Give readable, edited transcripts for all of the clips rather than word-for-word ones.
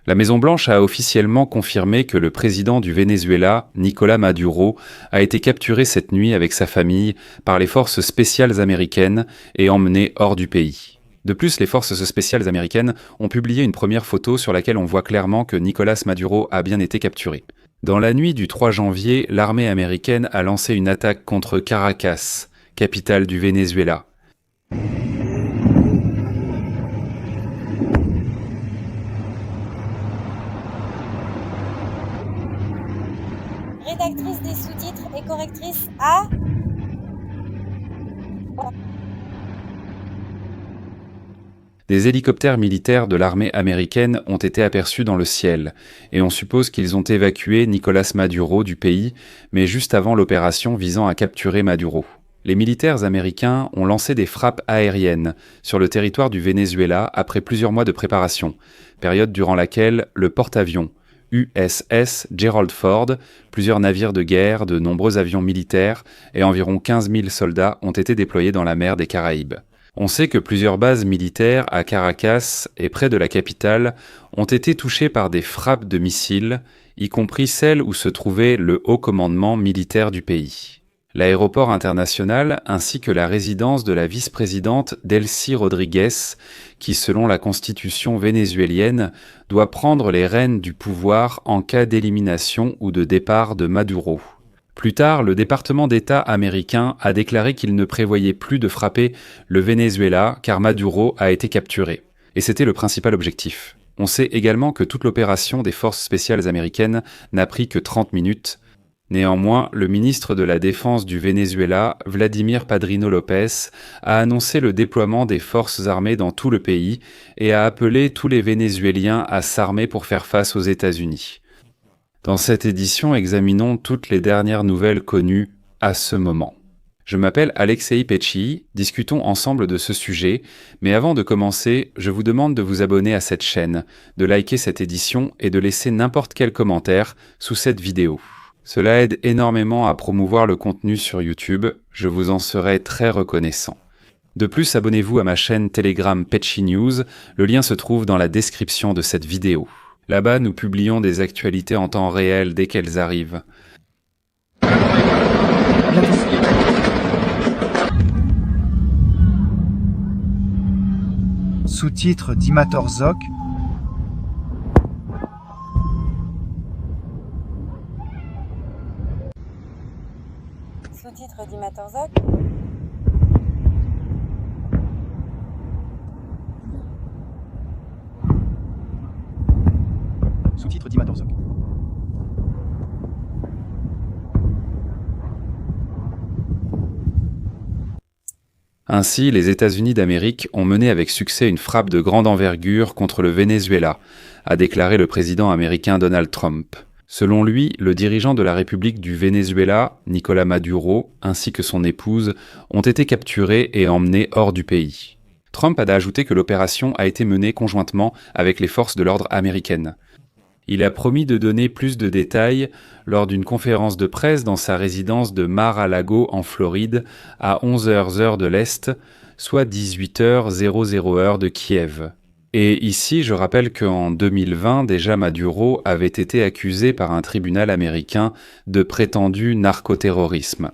La Maison-Blanche a officiellement confirmé que le président du Venezuela, Nicolás Maduro, a été capturé cette nuit avec sa famille par les forces spéciales américaines et emmené hors du pays. De plus, les forces spéciales américaines ont publié une première photo sur laquelle on voit clairement que Nicolás Maduro a bien été capturé. Dans la nuit du 3 janvier, l'armée américaine a lancé une attaque contre Caracas, capitale du Venezuela. Rédactrice des sous-titres et correctrice à... Des hélicoptères militaires de l'armée américaine ont été aperçus dans le ciel, et on suppose qu'ils ont évacué Nicolás Maduro du pays, mais juste avant l'opération visant à capturer Maduro. Les militaires américains ont lancé des frappes aériennes sur le territoire du Venezuela après plusieurs mois de préparation, période durant laquelle le porte-avions USS Gerald Ford, plusieurs navires de guerre, de nombreux avions militaires et environ 15 000 soldats ont été déployés dans la mer des Caraïbes. On sait que plusieurs bases militaires à Caracas et près de la capitale ont été touchées par des frappes de missiles, y compris celle où se trouvait le haut commandement militaire du pays. L'aéroport international ainsi que la résidence de la vice-présidente Delcy Rodriguez, qui selon la constitution vénézuélienne doit prendre les rênes du pouvoir en cas d'élimination ou de départ de Maduro. Plus tard, le département d'État américain a déclaré qu'il ne prévoyait plus de frapper le Venezuela car Maduro a été capturé. Et c'était le principal objectif. On sait également que toute l'opération des forces spéciales américaines n'a pris que 30 minutes. Néanmoins, le ministre de la Défense du Venezuela, Vladimir Padrino López, a annoncé le déploiement des forces armées dans tout le pays et a appelé tous les Vénézuéliens à s'armer pour faire face aux États-Unis. Dans cette édition, examinons toutes les dernières nouvelles connues à ce moment. Je m'appelle Alexei Pecci, discutons ensemble de ce sujet, mais avant de commencer, je vous demande de vous abonner à cette chaîne, de liker cette édition et de laisser n'importe quel commentaire sous cette vidéo. Cela aide énormément à promouvoir le contenu sur YouTube, je vous en serai très reconnaissant. De plus, abonnez-vous à ma chaîne Telegram Pecci News, le lien se trouve dans la description de cette vidéo. Là-bas, nous publions des actualités en temps réel dès qu'elles arrivent. Sous-titre d'Imatorzok. Sous-titre d'Imatorzok. Sous-titre d'Imatorzok. Ainsi, les États-Unis d'Amérique ont mené avec succès une frappe de grande envergure contre le Venezuela, a déclaré le président américain Donald Trump. Selon lui, le dirigeant de la République du Venezuela, Nicolás Maduro, ainsi que son épouse, ont été capturés et emmenés hors du pays. Trump a ajouté que l'opération a été menée conjointement avec les forces de l'ordre américaines. Il a promis de donner plus de détails lors d'une conférence de presse dans sa résidence de Mar-a-Lago en Floride à 11h heure de l'Est, soit 18h00 heure de Kiev. Et ici, je rappelle qu'en 2020, déjà Maduro avait été accusé par un tribunal américain de prétendu narcoterrorisme.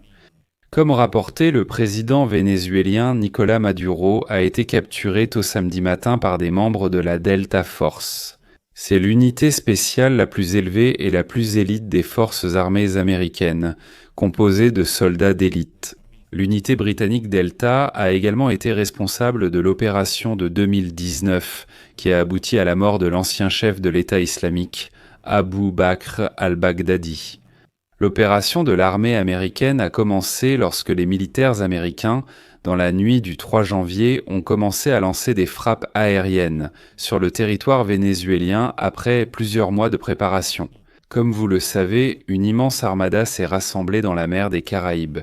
Comme rapporté, le président vénézuélien Nicolás Maduro a été capturé tôt samedi matin par des membres de la Delta Force. C'est l'unité spéciale la plus élevée et la plus élite des forces armées américaines, composée de soldats d'élite. L'unité britannique Delta a également été responsable de l'opération de 2019, qui a abouti à la mort de l'ancien chef de l'État islamique, Abu Bakr al-Baghdadi. L'opération de l'armée américaine a commencé lorsque les militaires américains, dans la nuit du 3 janvier, ont commencé à lancer des frappes aériennes sur le territoire vénézuélien après plusieurs mois de préparation. Comme vous le savez, une immense armada s'est rassemblée dans la mer des Caraïbes.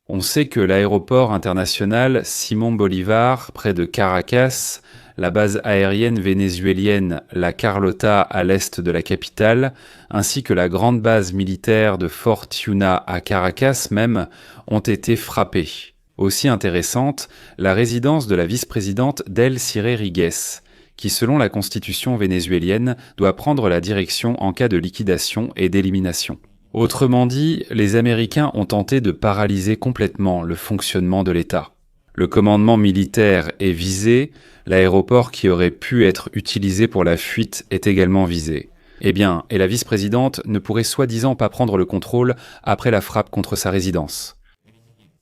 On sait que l'aéroport international Simón Bolívar, près de Caracas, la base aérienne vénézuélienne La Carlota à l'est de la capitale, ainsi que la grande base militaire de Fort Tiuna à Caracas même, ont été frappées. Aussi intéressante, la résidence de la vice-présidente Delcy Rodriguez, qui selon la constitution vénézuélienne doit prendre la direction en cas de liquidation et d'élimination. Autrement dit, les Américains ont tenté de paralyser complètement le fonctionnement de l'État. Le commandement militaire est visé, l'aéroport qui aurait pu être utilisé pour la fuite est également visé. Eh bien, et la vice-présidente ne pourrait soi-disant pas prendre le contrôle après la frappe contre sa résidence.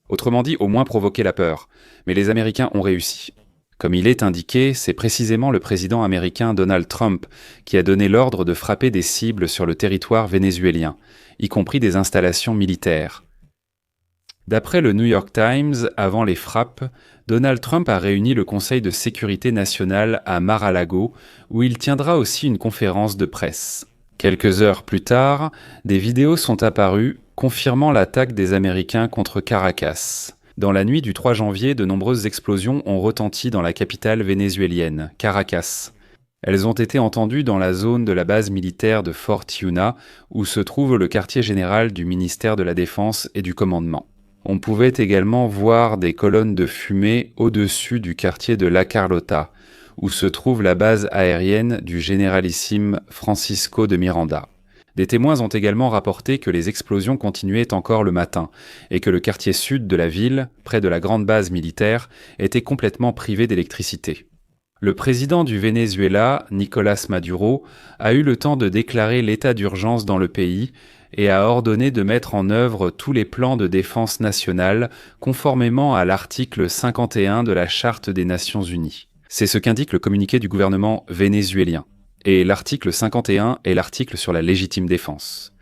Autrement dit, au moins provoquer la peur. Mais les Américains ont réussi. Comme il est indiqué, c'est précisément le président américain Donald Trump qui a donné l'ordre de frapper des cibles sur le territoire vénézuélien, y compris des installations militaires. D'après le New York Times, avant les frappes, Donald Trump a réuni le Conseil de sécurité nationale à Mar-a-Lago, où il tiendra aussi une conférence de presse. Quelques heures plus tard, des vidéos sont apparues confirmant l'attaque des Américains contre Caracas. Dans la nuit du 3 janvier, de nombreuses explosions ont retenti dans la capitale vénézuélienne, Caracas. Elles ont été entendues dans la zone de la base militaire de Fort Yuna, où se trouve le quartier général du ministère de la Défense et du Commandement. On pouvait également voir des colonnes de fumée au-dessus du quartier de La Carlota, où se trouve la base aérienne du généralissime Francisco de Miranda. Des témoins ont également rapporté que les explosions continuaient encore le matin et que le quartier sud de la ville, près de la grande base militaire, était complètement privé d'électricité. Le président du Venezuela, Nicolás Maduro, a eu le temps de déclarer l'état d'urgence dans le pays et a ordonné de mettre en œuvre tous les plans de défense nationale conformément à l'article 51 de la Charte des Nations Unies. C'est ce qu'indique le communiqué du gouvernement vénézuélien. Et l'article 51 est l'article sur la légitime défense.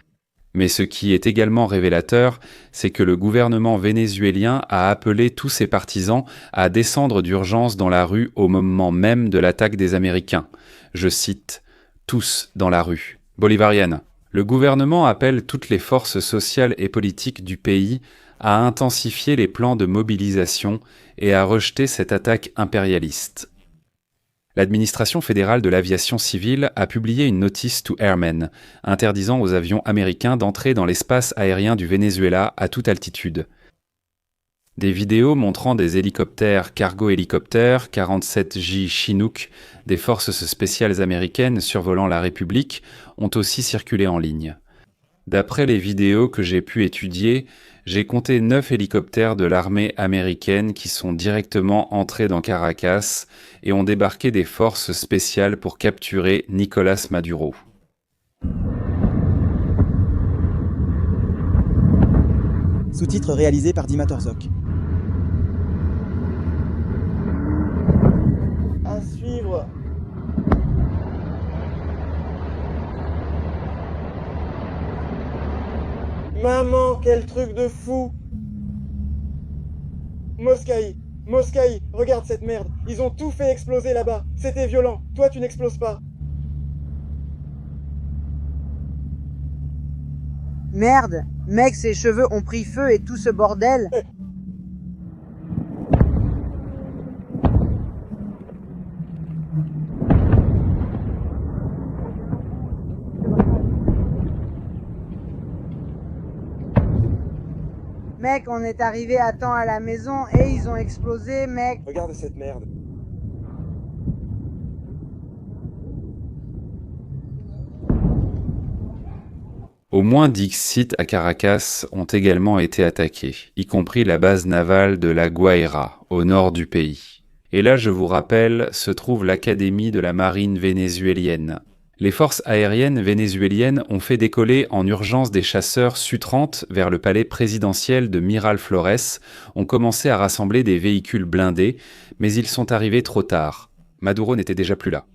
Mais ce qui est également révélateur, c'est que le gouvernement vénézuélien a appelé tous ses partisans à descendre d'urgence dans la rue au moment même de l'attaque des Américains. Je cite « tous dans la rue ». Bolivarienne. Le gouvernement appelle toutes les forces sociales et politiques du pays à intensifier les plans de mobilisation et à rejeter cette attaque impérialiste. L'administration fédérale de l'aviation civile a publié une notice to airmen, interdisant aux avions américains d'entrer dans l'espace aérien du Venezuela à toute altitude. Des vidéos montrant des hélicoptères cargo-hélicoptères 47J Chinook des forces spéciales américaines survolant la République ont aussi circulé en ligne. D'après les vidéos que j'ai pu étudier, j'ai compté 9 hélicoptères de l'armée américaine qui sont directement entrés dans Caracas et ont débarqué des forces spéciales pour capturer Nicolás Maduro. Sous-titres réalisés par Dimator Zoc. À suivre. Maman, quel truc de fou! Moscaï, regarde cette merde. Ils ont tout fait exploser là-bas. C'était violent. Toi, tu n'exploses pas. Merde, mec, ses cheveux ont pris feu et tout ce bordel. Mec, on est arrivé à temps à la maison et ils ont explosé, mec. Regarde cette merde. Au moins 10 sites à Caracas ont également été attaqués, y compris la base navale de La Guaira, au nord du pays. Et là, je vous rappelle, se trouve l'Académie de la marine vénézuélienne. Les forces aériennes vénézuéliennes ont fait décoller en urgence des chasseurs Su-30 vers le palais présidentiel de Miraflores, ont commencé à rassembler des véhicules blindés, mais ils sont arrivés trop tard. Maduro n'était déjà plus là.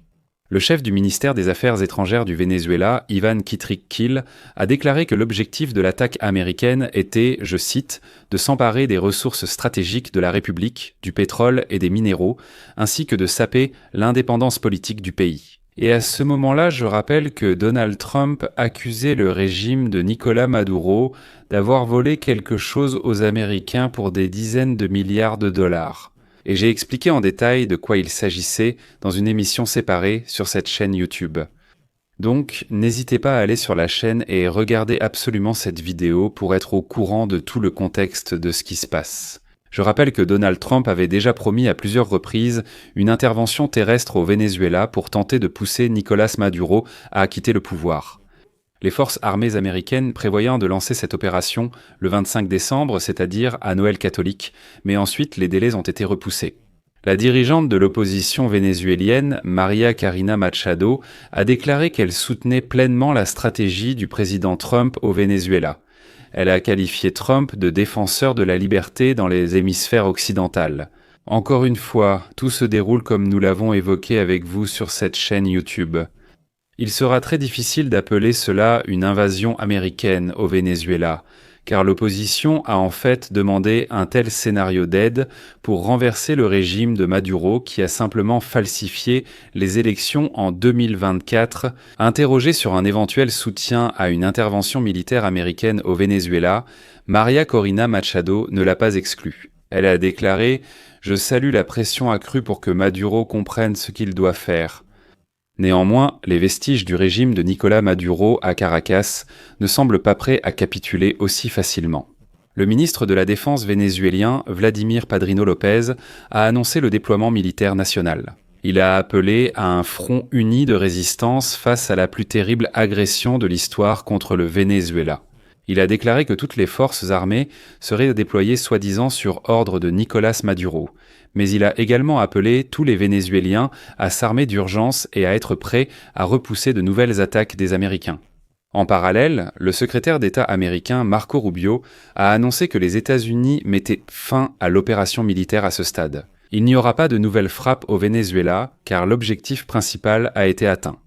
Le chef du ministère des Affaires étrangères du Venezuela, Ivan Kitrick-Kil, a déclaré que l'objectif de l'attaque américaine était, je cite, de s'emparer des ressources stratégiques de la République, du pétrole et des minéraux, ainsi que de saper l'indépendance politique du pays. Et à ce moment-là, je rappelle que Donald Trump accusait le régime de Nicolás Maduro d'avoir volé quelque chose aux Américains pour des dizaines de milliards de dollars. Et j'ai expliqué en détail de quoi il s'agissait dans une émission séparée sur cette chaîne YouTube. Donc, n'hésitez pas à aller sur la chaîne et regarder absolument cette vidéo pour être au courant de tout le contexte de ce qui se passe. Je rappelle que Donald Trump avait déjà promis à plusieurs reprises une intervention terrestre au Venezuela pour tenter de pousser Nicolás Maduro à quitter le pouvoir. Les forces armées américaines prévoyant de lancer cette opération le 25 décembre, c'est-à-dire à Noël catholique, mais ensuite les délais ont été repoussés. La dirigeante de l'opposition vénézuélienne, María Corina Machado, a déclaré qu'elle soutenait pleinement la stratégie du président Trump au Venezuela. Elle a qualifié Trump de défenseur de la liberté dans les hémisphères occidentales. Encore une fois, tout se déroule comme nous l'avons évoqué avec vous sur cette chaîne YouTube. Il sera très difficile d'appeler cela une invasion américaine au Venezuela, car l'opposition a en fait demandé un tel scénario d'aide pour renverser le régime de Maduro qui a simplement falsifié les élections en 2024. Interrogée sur un éventuel soutien à une intervention militaire américaine au Venezuela, María Corina Machado ne l'a pas exclu. Elle a déclaré « Je salue la pression accrue pour que Maduro comprenne ce qu'il doit faire ». Néanmoins, les vestiges du régime de Nicolás Maduro à Caracas ne semblent pas prêts à capituler aussi facilement. Le ministre de la Défense vénézuélien, Vladimir Padrino López, a annoncé le déploiement militaire national. Il a appelé à un front uni de résistance face à la plus terrible agression de l'histoire contre le Venezuela. Il a déclaré que toutes les forces armées seraient déployées soi-disant sur ordre de Nicolás Maduro, mais il a également appelé tous les Vénézuéliens à s'armer d'urgence et à être prêts à repousser de nouvelles attaques des Américains. En parallèle, le secrétaire d'État américain Marco Rubio a annoncé que les États-Unis mettaient fin à l'opération militaire à ce stade. Il n'y aura pas de nouvelles frappes au Venezuela car l'objectif principal a été atteint.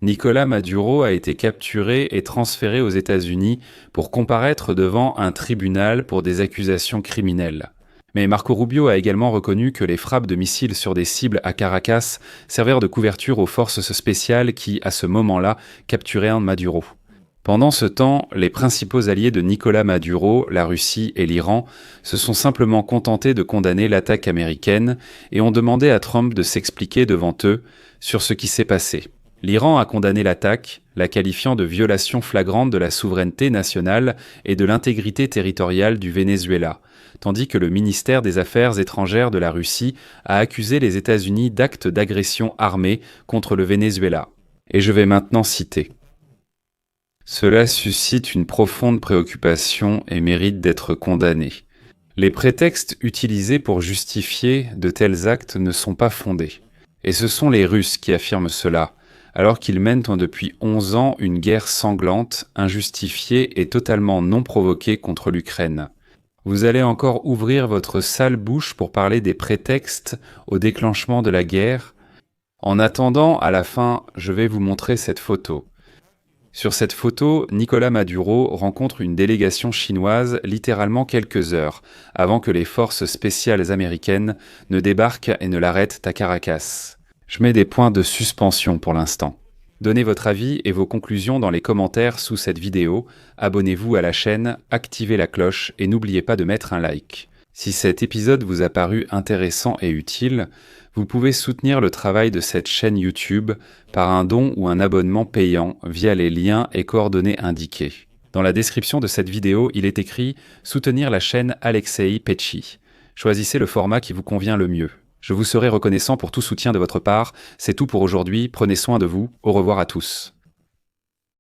Nicolás Maduro a été capturé et transféré aux États-Unis pour comparaître devant un tribunal pour des accusations criminelles. Mais Marco Rubio a également reconnu que les frappes de missiles sur des cibles à Caracas servirent de couverture aux forces spéciales qui, à ce moment-là, capturaient Maduro. Pendant ce temps, les principaux alliés de Nicolás Maduro, la Russie et l'Iran, se sont simplement contentés de condamner l'attaque américaine et ont demandé à Trump de s'expliquer devant eux sur ce qui s'est passé. L'Iran a condamné l'attaque, la qualifiant de violation flagrante de la souveraineté nationale et de l'intégrité territoriale du Venezuela, tandis que le ministère des Affaires étrangères de la Russie a accusé les États-Unis d'actes d'agression armée contre le Venezuela. Et je vais maintenant citer. Cela suscite une profonde préoccupation et mérite d'être condamné. Les prétextes utilisés pour justifier de tels actes ne sont pas fondés. Et ce sont les Russes qui affirment cela, alors qu'ils mènent depuis 11 ans une guerre sanglante, injustifiée et totalement non provoquée contre l'Ukraine. Vous allez encore ouvrir votre sale bouche pour parler des prétextes au déclenchement de la guerre. En attendant, à la fin, je vais vous montrer cette photo. Sur cette photo, Nicolás Maduro rencontre une délégation chinoise littéralement quelques heures avant que les forces spéciales américaines ne débarquent et ne l'arrêtent à Caracas. Je mets des points de suspension pour l'instant. Donnez votre avis et vos conclusions dans les commentaires sous cette vidéo, abonnez-vous à la chaîne, activez la cloche et n'oubliez pas de mettre un like. Si cet épisode vous a paru intéressant et utile, vous pouvez soutenir le travail de cette chaîne YouTube par un don ou un abonnement payant via les liens et coordonnées indiqués. Dans la description de cette vidéo, il est écrit « Soutenir la chaîne Alexei Petchy ». Choisissez le format qui vous convient le mieux. Je vous serai reconnaissant pour tout soutien de votre part. C'est tout pour aujourd'hui. Prenez soin de vous. Au revoir à tous.